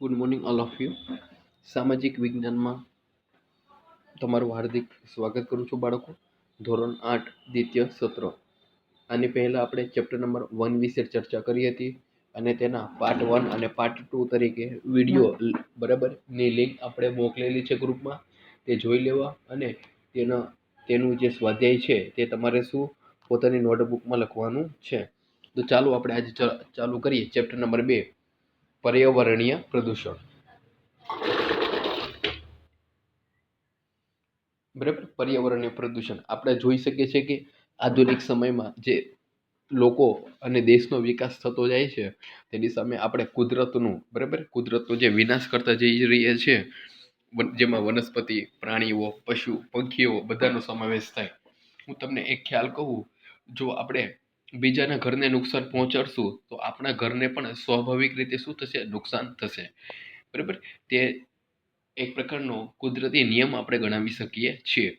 Good morning all of you. સામાજિક વિજ્ઞાનમાં તમારું હાર્દિક સ્વાગત કરું છું બાળકો. ધોરણ 8 દ્વિતીય સત્ર. આની પહેલાં આપણે ચેપ્ટર નંબર 1 વિશે ચર્ચા કરી હતી અને તેના પાર્ટ 1 અને પાર્ટ 2 તરીકે વિડીયો બરાબર ની લિંક આપણે મોકલેલી છે ગ્રુપમાં. તે જોઈ લેવા અને તેનું જે સ્વાધ્યાય છે તે તમારે શું પોતાની નોટબુકમાં લખવાનું છે. તો ચાલો આપણે આજે ચાલુ કરીએ ચેપ્ટર નંબર 2, પર્યાવરણીય પ્રદૂષણ. બરાબર, પર્યાવરણીય પ્રદૂષણ આપણે જોઈ શકીએ છીએ કે આધુનિક સમયમાં જે લોકો અને દેશનો વિકાસ થતો જાય છે તેની સામે આપણે કુદરતનો જે વિનાશ કરતા જઈ રહ્યા છે, જેમાં વનસ્પતિ, પ્રાણીઓ, પશુ, પંખીઓ બધાનો સમાવેશ થાય. હું તમને એક ખ્યાલ કહું, જો આપણે બીજાના ઘરને નુકસાન પહોંચાડશું તો આપણા ઘરને પણ સ્વાભાવિક રીતે શું થશે? નુકસાન થશે. બરાબર, તે એક પ્રકારનો કુદરતી નિયમ આપણે ગણાવી શકીએ છીએ.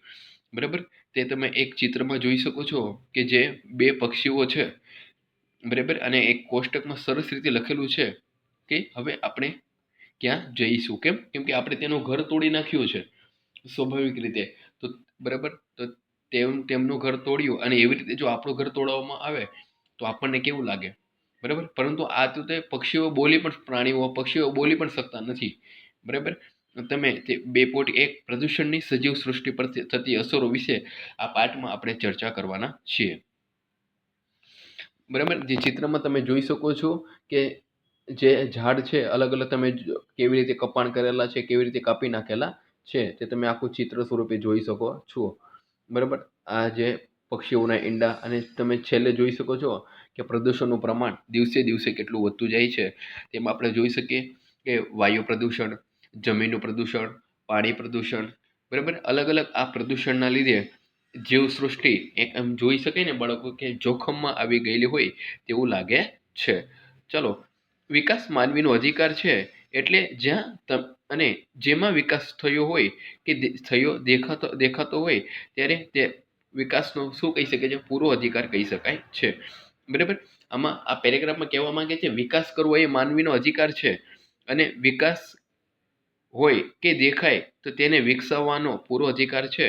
બરાબર, તે તમે એક ચિત્રમાં જોઈ શકો છો કે જે બે પક્ષીઓ છે. બરાબર, અને એક કોષ્ટકમાં સરસ રીતે લખેલું છે કે હવે આપણે ક્યાં જઈશું. કેમ કે આપણે તેનું ઘર તોડી નાખ્યું છે સ્વાભાવિક રીતે. તો બરાબર, તો તેમનું ઘર તોડ્યું અને એવી રીતે જો આપણું ઘર તોડવામાં આવે તો આપણને કેવું લાગે? બરાબર, પરંતુ આ તો તે પ્રાણીઓ પક્ષીઓ બોલી પણ શકતા નથી. બરાબર, તમે તે 2.1 પ્રદૂષણની સજીવ સૃષ્ટિ પર થતી અસરો વિશે આ પાઠમાં આપણે ચર્ચા કરવાના છીએ. બરાબર, જે ચિત્રમાં તમે જોઈ શકો છો કે જે ઝાડ છે અલગ અલગ તમે કેવી રીતે કપાણ કરેલા છે, કેવી રીતે કાપી નાખેલા છે, તે તમે આખું ચિત્ર સ્વરૂપે જોઈ શકો છો. બરાબર, આ જે પક્ષીઓના ઈંડા, અને તમે છેલ્લે જોઈ શકો છો કે પ્રદૂષણનું પ્રમાણ દિવસે દિવસે કેટલું વધતું જાય છે. તેમાં આપણે જોઈ શકીએ કે વાયુ પ્રદૂષણ, જમીનનું પ્રદૂષણ, પાણી પ્રદૂષણ. બરાબર, અલગ અલગ આ પ્રદૂષણના લીધે જીવસૃષ્ટિ એક એમ જોઈ શકાય ને બાળકો કે જોખમમાં આવી ગયેલી હોય તેવું લાગે છે. ચલો, વિકાસ માનવીનો અધિકાર છે, એટલે અને જેમાં વિકાસ થયો હોય કે દેખાતો હોય ત્યારે તે વિકાસનો શું કહી શકે છે? પૂરો અધિકાર કહી શકાય છે. બરાબર, આમાં આ પેરેગ્રાફમાં કહેવા માંગે છે વિકાસ કરવો એ માનવીનો અધિકાર છે અને વિકાસ હોય કે દેખાય તો તેને વિકસાવવાનો પૂરો અધિકાર છે.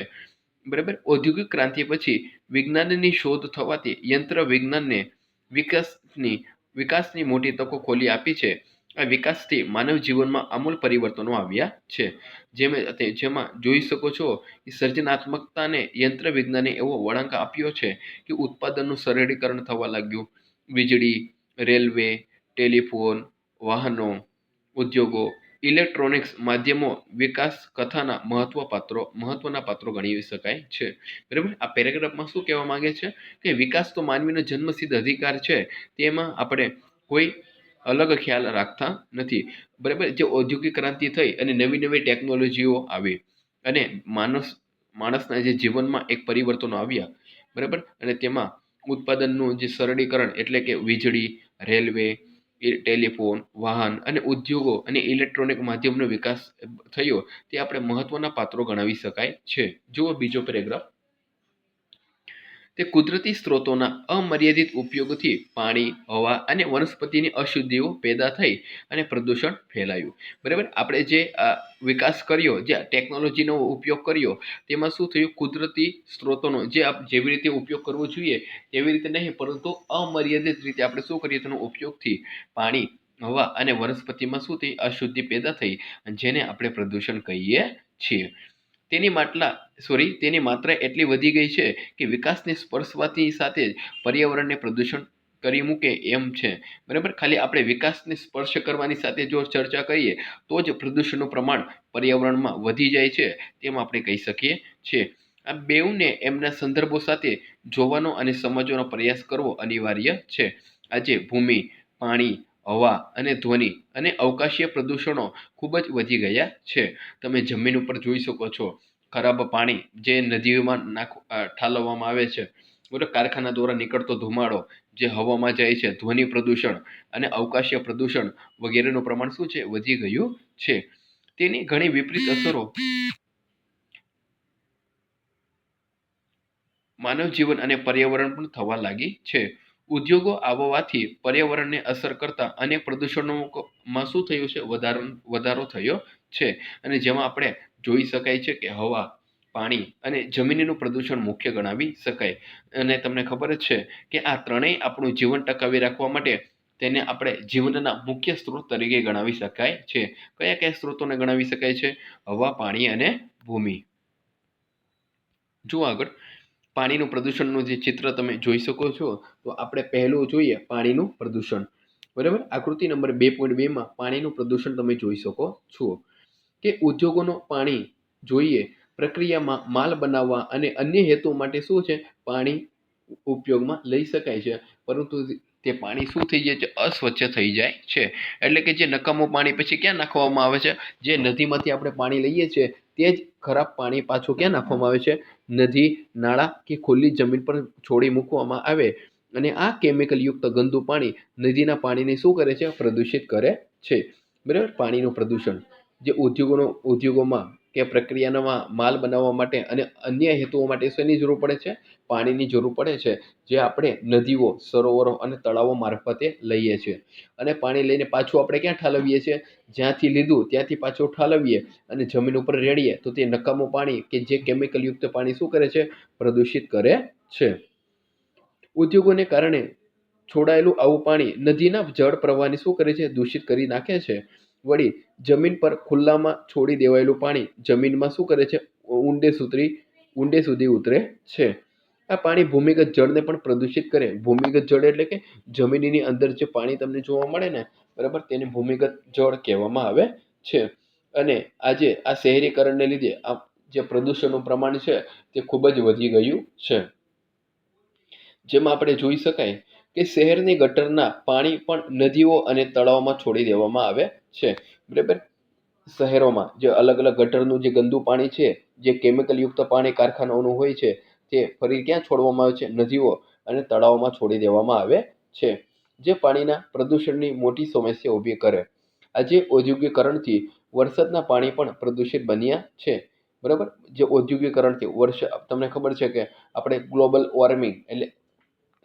બરાબર, ઔદ્યોગિક ક્રાંતિ પછી વિજ્ઞાનની શોધ થવાથી યંત્ર વિજ્ઞાનને વિકાસની મોટી તકો ખોલી આપી છે. આ વિકાસથી માનવ જીવનમાં આમૂલ પરિવર્તનો આવ્યા છે. જેમાં જોઈ શકો છો કે સર્જનાત્મકતાને યંત્ર વિજ્ઞાને એવો વળાંક આપ્યો છે કે ઉત્પાદનનું સરળીકરણ થવા લાગ્યું. વીજળી, રેલવે, ટેલિફોન, વાહનો, ઉદ્યોગો, ઇલેક્ટ્રોનિક્સ માધ્યમો વિકાસ કથાના મહત્વના પાત્રો ગણી શકાય છે. બરાબર, આ પેરેગ્રાફમાં શું કહેવા માંગે છે કે વિકાસ તો માનવીનો જન્મસિદ્ધ અધિકાર છે, તેમાં આપણે કોઈ અલગ ખ્યાલ રાખતા નથી. બરાબર, જે ઔદ્યોગિક ક્રાંતિ થઈ અને નવી નવી ટેકનોલોજીઓ આવી અને માણસના જે જીવનમાં એક પરિવર્તનો આવ્યા. બરાબર, અને તેમાં ઉત્પાદનનું જે સરળીકરણ એટલે કે વીજળી, રેલવે, ટેલિફોન, વાહન અને ઉદ્યોગો અને ઇલેક્ટ્રોનિક માધ્યમનો વિકાસ થયો, તે આપણે મહત્વના પાત્રો ગણાવી શકાય છે. જુઓ બીજો પેરેગ્રાફ. તે કુદરતી સ્ત્રોતોના અમર્યાદિત ઉપયોગથી પાણી, હવા અને વનસ્પતિની અશુદ્ધિઓ પેદા થઈ અને પ્રદૂષણ ફેલાયું. બરાબર, આપણે જે વિકાસ કર્યો, જે ટેકનોલોજીનો ઉપયોગ કર્યો, તેમાં શું થયું? કુદરતી સ્ત્રોતોનો જેવી રીતે ઉપયોગ કરવો જોઈએ તેવી રીતે નહીં, પરંતુ અમર્યાદિત રીતે આપણે શું કરીએ? તેનો ઉપયોગથી પાણી, હવા અને વનસ્પતિમાં શું થઈ? અશુદ્ધિ પેદા થઈ, જેને આપણે પ્રદૂષણ કહીએ છીએ. તેની માત્રા એટલી વધી ગઈ છે કે વિકાસને સ્પર્શવાથી સાથે જ પર્યાવરણને પ્રદૂષણ કરી મૂકે એમ છે. બરાબર, ખાલી આપણે વિકાસને સ્પર્શ કરવાની સાથે જો ચર્ચા કરીએ તો જ પ્રદૂષણનું પ્રમાણ પર્યાવરણમાં વધી જાય છે, તેમ આપણે કહી શકીએ છીએ. આ બેઉને એમના સંદર્ભો સાથે જોવાનો અને સમજવાનો પ્રયાસ કરવો અનિવાર્ય છે. આજે ભૂમિ, પાણી, હવા અને ધ્વનિ અને અવકાશીય પ્રદૂષણો ખૂબ જ વધી ગયા છે. તમે જમીન ઉપર જોઈ શકો છો ખરાબ પાણી જે નદીઓમાં ઠાલવવામાં આવે છે. બરાબર, કારખાના દ્વારા નીકળતો ધુમાડો જે હવામાં જાય છે, ધ્વનિ પ્રદૂષણ અને અવકાશીય પ્રદૂષણ વગેરેનું પ્રમાણ શું છે? વધી ગયું છે. તેની ઘણી વિપરીત અસરો માનવ જીવન અને પર્યાવરણ પણ થવા લાગી છે. ઉદ્યોગો આવવાથી પર્યાવરણને અસર કરતા અનેક પ્રદૂષણોમાં શું થયું છે? વધારો થયો છે. અને જેમાં આપણે જોઈ શકાય છે કે હવા, પાણી અને જમીનનું પ્રદૂષણ મુખ્ય ગણાવી શકાય. અને તમને ખબર જ છે કે આ ત્રણેય આપણું જીવન ટકાવી રાખવા માટે તેને આપણે જીવનના મુખ્ય સ્ત્રોત તરીકે ગણાવી શકાય છે. કયા કયા સ્ત્રોતોને ગણાવી શકાય છે? હવા, પાણી અને ભૂમિ. જુઓ આગળ પાણીનું પ્રદૂષણનું જે ચિત્ર તમે જોઈ શકો છો. તો આપણે પહેલું જોઈએ પાણીનું પ્રદૂષણ. બરાબર, આકૃતિ નંબર 2.2માં પાણીનું પ્રદૂષણ તમે જોઈ શકો છો કે ઉદ્યોગોનું પાણી જોઈએ પ્રક્રિયામાં માલ બનાવવા અને અન્ય હેતુઓ માટે શું છે? પાણી ઉપયોગમાં લઈ શકાય છે, પરંતુ તે પાણી શું થઈ જાય છે? અસ્વચ્છ થઈ જાય છે. એટલે કે જે નકામું પાણી પછી ક્યાં નાખવામાં આવે છે? જે નદીમાંથી આપણે પાણી લઈએ છીએ તે જ ખરાબ પાણી પાછું ક્યાં નાખવામાં આવે છે? નદી, નાળા કે ખુલ્લી જમીન પર છોડી મૂકવામાં આવે. અને આ કેમિકલ યુક્ત ગંદુ પાણી નદીના પાણીને શું કરે છે? પ્રદૂષિત કરે છે. બરાબર, પાણીનું પ્રદૂષણ જે ઉદ્યોગોમાં કે પ્રક્રિયામાં માલ બનાવવા માટે અને અન્ય હેતુઓ માટે શેની જરૂર પડે છે? પાણીની જરૂર પડે છે, જે આપણે નદીઓ, સરોવરો અને તળાવો મારફતે લઈએ છીએ. અને પાણી લઈને પાછું આપણે ક્યાં ઠાલવીએ છીએ? જ્યાંથી લીધું ત્યાંથી પાછું ઠાલવીએ અને જમીન ઉપર રેડીએ તો તે નકામું પાણી કે જે કેમિકલ યુક્ત પાણી શું કરે છે? પ્રદૂષિત કરે છે. ઉદ્યોગોને કારણે છોડાયેલું આવું પાણી નદીના જળ પ્રવાહને શું કરે છે? દૂષિત કરી નાખે છે. વળી જમીન પર ખુલ્લામાં છોડી દેવાયેલું પાણી જમીનમાં શું કરે છે? ઊંડે સુધી ઉતરે છે. આ પાણી ભૂમિગત જળને પણ પ્રદૂષિત કરે. ભૂમિગત જળ એટલે કે જમીનની અંદર જે પાણી તમને જોવા મળે ને, બરાબર, તેને ભૂમિગત જળ કહેવામાં આવે છે. અને આજે આ શહેરીકરણને લીધે આ જે પ્રદૂષણનું પ્રમાણ છે તે ખૂબ જ વધી ગયું છે. જેમાં આપણે જોઈ શકાય કે શહેરની ગટરના પાણી પણ નદીઓ અને તળાવમાં છોડી દેવામાં આવે છે. બરાબર, શહેરોમાં જે અલગ અલગ ગટરનું જે ગંદુ પાણી છે, જે કેમિકલ યુક્ત પાણી કારખાનાઓનું હોય છે, તે ફરી ક્યાં છોડવામાં આવે છે? નદીઓ અને તળાવમાં છોડી દેવામાં આવે છે, જે પાણીના પ્રદૂષણની મોટી સમસ્યા ઊભી કરે. આજે ઔદ્યોગિકરણથી વરસાદના પાણી પણ પ્રદૂષિત બન્યા છે. બરાબર, જે ઔદ્યોગિકરણથી તમને ખબર છે કે આપણે ગ્લોબલ વોર્મિંગ એટલે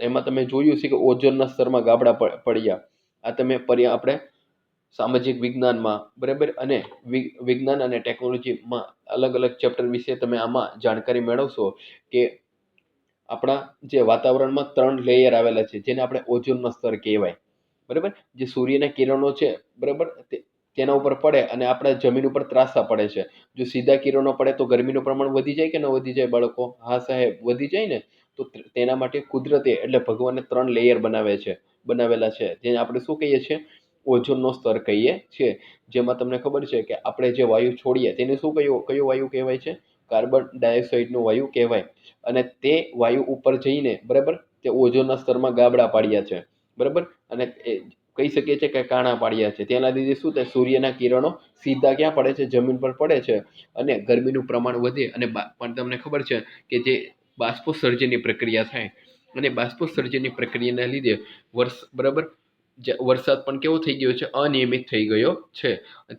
એમાં તમે જોયું છે કે ઓઝોનના સ્તરમાં ગાબડા પડ્યા. આ તમે આપણે સામાજિક વિજ્ઞાનમાં, બરાબર, અને વિજ્ઞાન અને ટેકનોલોજીમાં અલગ અલગ ચેપ્ટર વિશે તમે આમાં જાણકારી મેળવશો કે આપણા જે વાતાવરણમાં 3 લેયર આવેલા છે, જેને આપણે ઓઝોનનો સ્તર કહેવાય. બરાબર, જે સૂર્યના કિરણો છે, બરાબર, તેના ઉપર પડે અને આપણા જમીન ઉપર ત્રાસા પડે છે. જો સીધા કિરણો પડે તો ગરમીનું પ્રમાણ વધી જાય કે ન વધી જાય બાળકો? હા સાહેબ, વધી જાય ને. તો તેના માટે કુદરતે એટલે ભગવાને 3 લેયર બનાવેલા છે, જેને આપણે શું કહીએ છીએ? ઓઝોનનો સ્તર કહીએ છીએ. જેમાં તમને ખબર છે કે આપણે જે વાયુ છોડીએ તેને શું કયો વાયુ કહેવાય છે? કાર્બન ડાયોક્સાઇડનો વાયુ કહેવાય. અને તે વાયુ ઉપર જઈને, બરાબર, તે ઓઝોનના સ્તરમાં ગાબડા પાડ્યા છે. બરાબર, અને કહી શકીએ છીએ કે કાણા પાડ્યા છે. તેના લીધે શું થાય? સૂર્યના કિરણો સીધા ક્યાં પડે છે? જમીન પર પડે છે અને ગરમીનું પ્રમાણ વધે. અને પણ તમને ખબર છે કે જે બાષ્પોત્સર્જનની પ્રક્રિયા થાય અને બાષ્પોત્સર્જનની પ્રક્રિયાના લીધે બરાબર, વરસાદ પણ કેવો થઈ ગયો છે? અનિયમિત થઈ ગયો છે.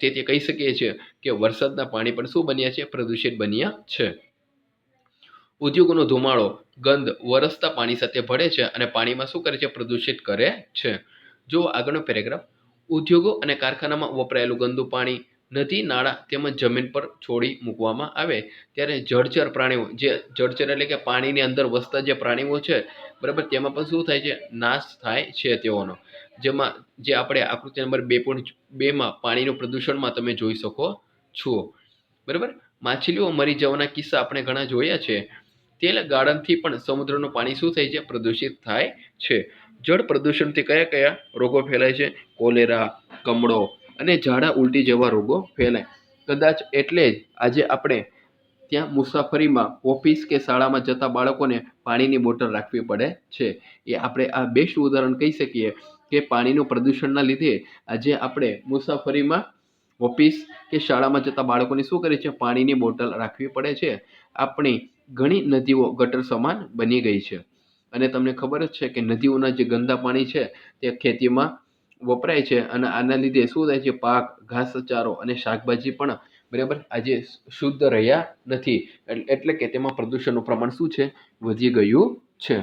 તેથી કહી શકીએ છીએ કે વરસાદના પાણી પણ શું બન્યા છે? પ્રદૂષિત બન્યા છે. ઉદ્યોગોનો ધુમાડો, ગંધ વરસતા પાણી સાથે ભળે છે અને પાણીમાં શું કરે છે? પ્રદૂષિત કરે છે. જો આગળનો પેરેગ્રાફ, ઉદ્યોગો અને કારખાનામાં વપરાયેલું ગંદુ પાણી નદી, નાળા તેમજ જમીન પર છોડી મૂકવામાં આવે ત્યારે જળચર પ્રાણીઓ, જે જળચર એટલે કે પાણીની અંદર વસતા જે પ્રાણીઓ છે, બરાબર, તેમાં પણ શું થાય છે? નાશ થાય છે તેઓનો. જેમાં જે આપણે આકૃતિ નંબર 2.2માં પાણીનું પ્રદૂષણમાં તમે જોઈ શકો છો. બરાબર, માછલીઓ મરી જવાના કિસ્સા આપણે ઘણા જોયા છે. તેલ ગાળણથી પણ સમુદ્રનું પાણી શું થાય છે? પ્રદૂષિત થાય છે. જળ પ્રદૂષણથી કયા કયા રોગો ફેલાય છે? કોલેરા, કમળો અને ઝાડા ઉલટી જેવા રોગો ફેલાય. કદાચ એટલે જ આજે આપણે ત્યાં મુસાફરીમાં ઓફિસ કે શાળામાં જતા બાળકોને પાણીની બોટલ રાખવી પડે છે. એ આપણે આ બેસ્ટ ઉદાહરણ કહી શકીએ કે પાણીનું પ્રદૂષણના લીધે આજે આપણે મુસાફરીમાં ઓફિસ કે શાળામાં જતા બાળકોને શું કરે છે? પાણીની બોટલ રાખવી પડે છે. આપણી ઘણી નદીઓ ગટર સમાન બની ગઈ છે. અને તમને ખબર જ છે કે નદીઓના જે ગંદા પાણી છે તે ખેતીમાં વપરાય છે અને આના લીધે શું થાય છે? પાક, ઘાસચારો અને શાકભાજી પણ, બરાબર, આજે શુદ્ધ રહ્યા નથી. એટલે કે તેમાં પ્રદૂષણનું પ્રમાણ શું છે? વધી ગયું છે.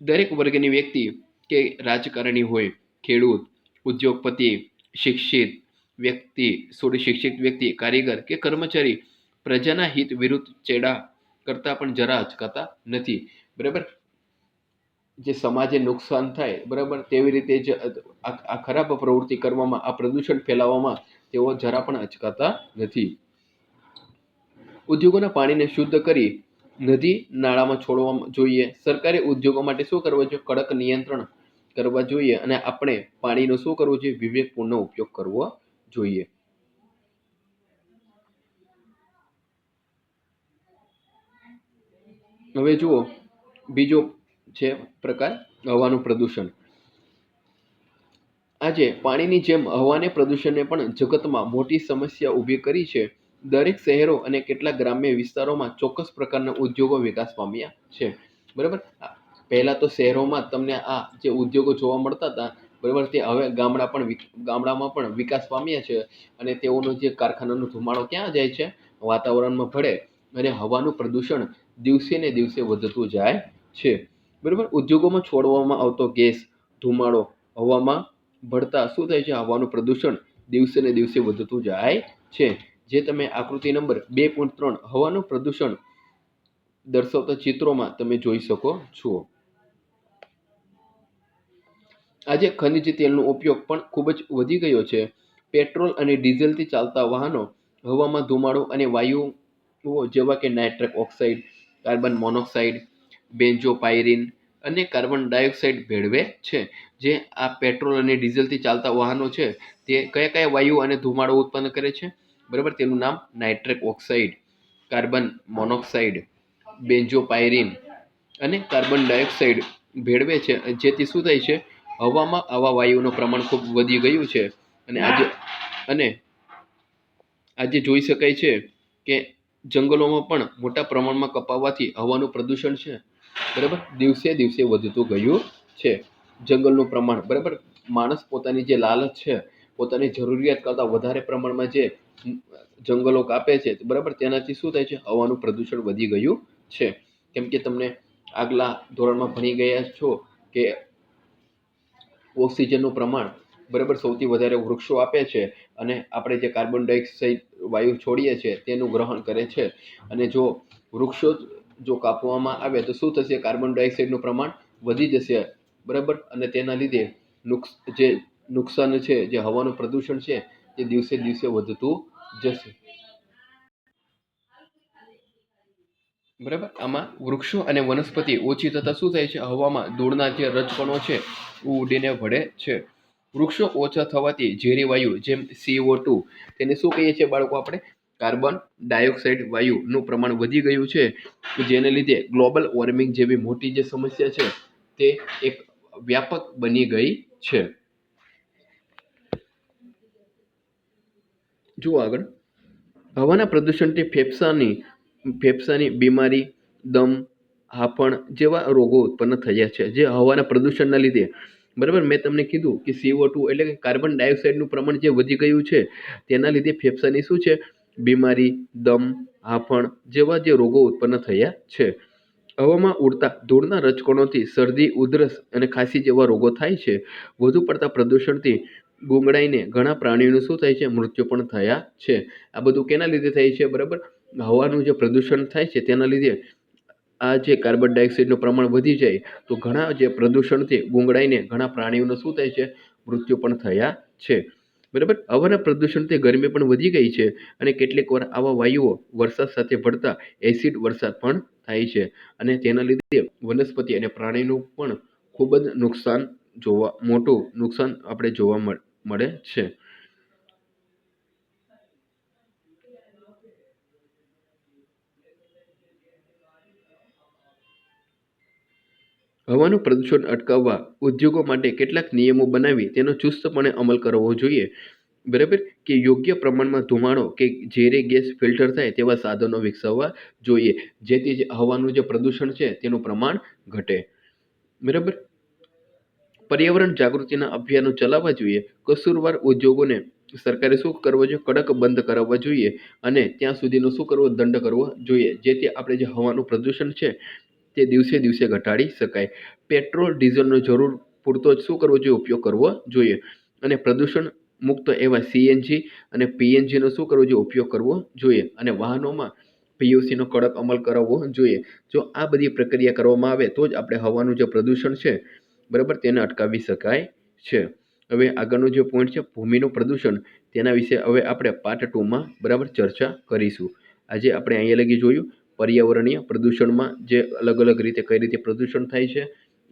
દરેક વર્ગની વ્યક્તિ કે રાજકારણી હોય, ખેડૂત, ઉદ્યોગપતિ, શિક્ષિત વ્યક્તિ, થોડી શિક્ષિત વ્યક્તિ, કારીગર કે કર્મચારી પ્રજાના હિત વિરુદ્ધ ચેડા કરતા પણ જરા અચકાતા નથી. બરાબર, જે સમાજે નુકસાન થાય, બરાબર, તેવી રીતે જ આ ખરાબ પ્રવૃત્તિ કરવામાં, આ પ્રદૂષણ ફેલાવવામાં તેઓ જરા પણ અચકાતા નથી. ઉદ્યોગોના પાણીને શુદ્ધ કરી નદી નાળામાં છોડવા જોઈએ. સરકારે ઉદ્યોગો માટે શું કરવું જોઈએ? કડક નિયંત્રણ કરવા જોઈએ અને આપણે પાણીનો શું કરવું જોઈએ? વિવેકપૂર્ણ ઉપયોગ કરવો જોઈએ. હવે જુઓ, બીજો છે પ્રકાર હવાનું પ્રદૂષણ. આજે પાણીની જેમ હવાને પ્રદૂષણને પણ જગતમાં મોટી સમસ્યા ઊભી કરી છે. દરેક શહેરો અને કેટલાક ગ્રામ્ય વિસ્તારોમાં ચોક્કસ પ્રકારના ઉદ્યોગો વિકાસ પામ્યા છે. બરાબર, પહેલા તો શહેરોમાં તમને આ જે ઉદ્યોગો જોવા મળતા હતા, બરાબર, તે હવે ગામડામાં પણ વિકાસ પામ્યા છે અને તેઓનો જે કારખાનાનો ધુમાડો ક્યાં જાય છે? વાતાવરણમાં ભળે અને હવાનું પ્રદૂષણ દિવસે ને દિવસે વધતું જાય છે. બરાબર, ઉદ્યોગોમાં છોડવામાં આવતો ગેસ, ધુમાડો હવામાં ભળતા શું થાય છે? હવાનું પ્રદૂષણ દિવસે ને દિવસે વધતું જાય છે. જે તમે આકૃતિ નંબર 2.3 હવાનું પ્રદૂષણ દર્શાવતા ચિત્રોમાં તમે જોઈ શકો છો. આજે ખનિજ તેલનો ઉપયોગ પણ ખૂબ જ વધી ગયો છે. પેટ્રોલ અને ડીઝલથી ચાલતા વાહનો હવામાં ધુમાડો અને વાયુઓ જેવા કે નાઇટ્રસ ઓક્સાઇડ, કાર્બન મોનોક્સાઇડ, બેન્ઝોપાયરીન અને કાર્બન ડાયોક્સાઇડ ભેળવે છે. જે આ પેટ્રોલ અને ડીઝલથી ચાલતા વાહનો છે તે કયા કયા વાયુ અને ધુમાડો ઉત્પન્ન કરે છે? બરાબર, તેનું નામ નાઇટ્રસ ઓક્સાઇડ, કાર્બન મોનોક્સાઇડ, બેન્ઝોપાયરીન અને કાર્બન ડાયોક્સાઇડ ભેળવે છે. જેથી શું થાય છે? હવામાં આવા વાયુનું પ્રમાણ ખૂબ વધી ગયું છે અને આજે જોઈ શકાય છે કે જંગલોમાં પણ મોટા પ્રમાણમાં કપાવવાથી હવાનું પ્રદૂષણ છે, બરાબર, દિવસે દિવસે વધતું ગયું છે. જંગલનું પ્રમાણ, બરાબર, માણસ પોતાની જે લાલચ છે, પોતાની જરૂરિયાત કરતાં વધારે પ્રમાણમાં જે જંગલો કાપે છે, બરાબર, તેનાથી શું થાય છે? હવાનું પ્રદૂષણ વધી ગયું છે. કેમ કે તમને આગલા ધોરણમાં ભણી ગયા છો કે ઓક્સિજનનું પ્રમાણ, બરાબર, સૌથી વધારે વૃક્ષો આપે છે અને આપણે જે કાર્બન ડાયોક્સાઇડ વાયુ છોડીએ છીએ તેનું ગ્રહણ કરે છે. અને જો વૃક્ષો જો કાપવામાં આવે તો શું થશે? કાર્બન ડાયોક્સાઇડનું પ્રમાણ વધી જશે, બરાબર, અને તેના લીધે જે નુકસાન છે, જે હવાનું પ્રદૂષણ છે, તે દિવસે દિવસે વધતું જશે. બરાબર, આમાં વૃક્ષો અને વનસ્પતિ ઓછી થતાં શું થાય છે? હવામાં ધૂળના જે રજકણો છે ઉડીને ભળે છે. વૃક્ષો ઓછા થવાથી ઝેરી વાયુ જેમ CO2, તેને શું કહીએ છીએ બાળકો આપણે? કાર્બન ડાયોક્સાઇડ વાયુનું પ્રમાણ વધી ગયું છે. જેને લીધે ગ્લોબલ વોર્મિંગ જેવી મોટી જે સમસ્યા છે તે એક વ્યાપક બની ગઈ છે. જુઓ આગળ, હવાના પ્રદૂષણથી ફેફસાની બીમારી, દમ, હાંફણ જેવા રોગો ઉત્પન્ન થયા છે. જે હવાના પ્રદૂષણના લીધે, બરાબર, મેં તમને કીધું કે CO2 એટલે કે કાર્બન ડાયોક્સાઇડનું પ્રમાણ જે વધી ગયું છે તેના લીધે ફેફસાની શું છે? બીમારી, દમ, હાંફણ જેવા જે રોગો ઉત્પન્ન થયા છે. હવામાં ઉડતા ધૂળના રજકણોથી શરદી, ઉધરસ અને ખાંસી જેવા રોગો થાય છે. વધુ પડતા પ્રદૂષણથી ગુંગળાઈને ઘણા પ્રાણીઓનું શું થાય છે? મૃત્યુ પણ થયા છે. આ બધું કેના લીધે થાય છે? બરાબર, હવાનું જે પ્રદૂષણ થાય છે તેના લીધે આ જે કાર્બન ડાયોક્સાઇડનું પ્રમાણ વધી જાય તો ઘણા જે પ્રદૂષણથી ગુંગળાઈને ઘણા પ્રાણીઓનું શું થાય છે? મૃત્યુ પણ થયા છે. બરાબર, હવાના પ્રદૂષણથી ગરમી પણ વધી ગઈ છે અને કેટલીક વાર આવા વાયુઓ વરસાદ સાથે ભળતા એસિડ વરસાદ પણ થાય છે અને તેના લીધે વનસ્પતિ અને પ્રાણીનું પણ ખૂબ જ મોટું નુકસાન આપણે જોવા મળે છે. હવાનું પ્રદૂષણ અટકાવવા ઉદ્યોગો માટે કેટલાક નિયમો બનાવી તેનો ચુસ્તપણે અમલ કરવો જોઈએ. બરાબર, કે યોગ્ય પ્રમાણમાં ધુમાડો કે ઝેરી ગેસ ફિલ્ટર થાય તેવા સાધનો વિકસાવવા જોઈએ. જેથી હવાનું જે પ્રદૂષણ છે તેનું પ્રમાણ ઘટે. બરાબર, પર્યાવરણ જાગૃતિના અભિયાનો ચલાવવા જોઈએ. કસૂરવાર ઉદ્યોગોને સરકારે શું કરવો જોઈએ? કડક બંધ કરાવવા જોઈએ અને ત્યાં સુધીનો શું કરવો? દંડ કરવો જોઈએ. જેથી આપણે જે હવાનું પ્રદૂષણ છે તે દિવસે દિવસે ઘટાડી શકાય. પેટ્રોલ ડીઝલનો જરૂર પૂરતો જ શું કરવો જોઈએ? ઉપયોગ કરવો જોઈએ. અને પ્રદૂષણ મુક્ત એવા સીએનજી અને પીએનજીનો શું કરવો જોઈએ? ઉપયોગ કરવો જોઈએ. અને વાહનોમાં પીયુસીનો કડક અમલ કરાવવો જોઈએ. જો આ બધી પ્રક્રિયા કરવામાં આવે તો જ આપણે હવાનું જે પ્રદૂષણ છે, બરાબર, તેને અટકાવી શકાય છે. હવે આગળનો જે પોઈન્ટ છે ભૂમિનું પ્રદૂષણ, તેના વિશે હવે આપણે પાર્ટ 2માં બરાબર ચર્ચા કરીશું. આજે આપણે અહીંયા લગી જોયું પર્યાવરણીય પ્રદૂષણમાં જે અલગ અલગ રીતે કઈ રીતે પ્રદૂષણ થાય છે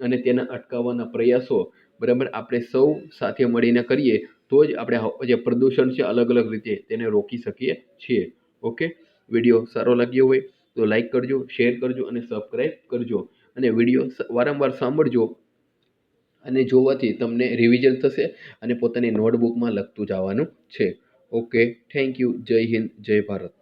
અને તેના અટકાવવાના પ્રયાસો, બરાબર, આપણે સૌ સાથે મળીને કરીએ તો જ આપણે જે પ્રદૂષણ છે અલગ અલગ રીતે તેને રોકી શકીએ છીએ. ઓકે, વિડીયો સારો લાગ્યો હોય તો લાઈક કરજો, શેર કરજો અને સબસ્ક્રાઈબ કરજો. અને વિડીયો વારંવાર સાંભળજો અને જોવાથી તમને રિવિઝન થશે અને પોતાની નોટબુકમાં લખતું જવાનું છે. Okay, thank you. જય હિન્દ, જય ભારત.